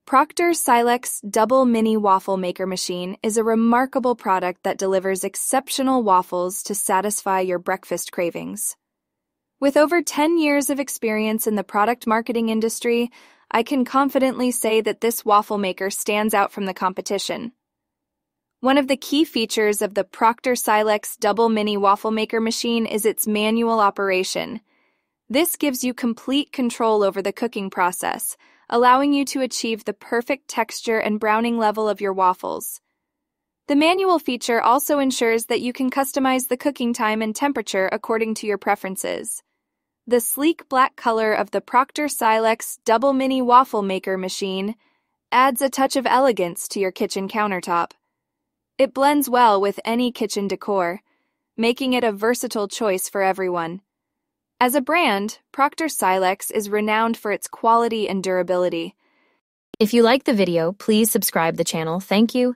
Proctor Silex Double Mini Waffle Maker Machine is a remarkable product that delivers exceptional waffles to satisfy your breakfast cravings. With over 10 years of experience in the product marketing industry, I can confidently say that this waffle maker stands out from the competition. One of the key features of the Proctor Silex Double Mini Waffle Maker Machine is its manual operation. This gives you complete control over the cooking process, allowing you to achieve the perfect texture and browning level of your waffles. The manual feature also ensures that you can customize the cooking time and temperature according to your preferences. The sleek black color of the Proctor Silex Double Mini Waffle Maker Machine adds a touch of elegance to your kitchen countertop. It blends well with any kitchen decor, making it a versatile choice for everyone. As a brand, Proctor Silex is renowned for its quality and durability. If you like the video, please subscribe the channel. Thank you.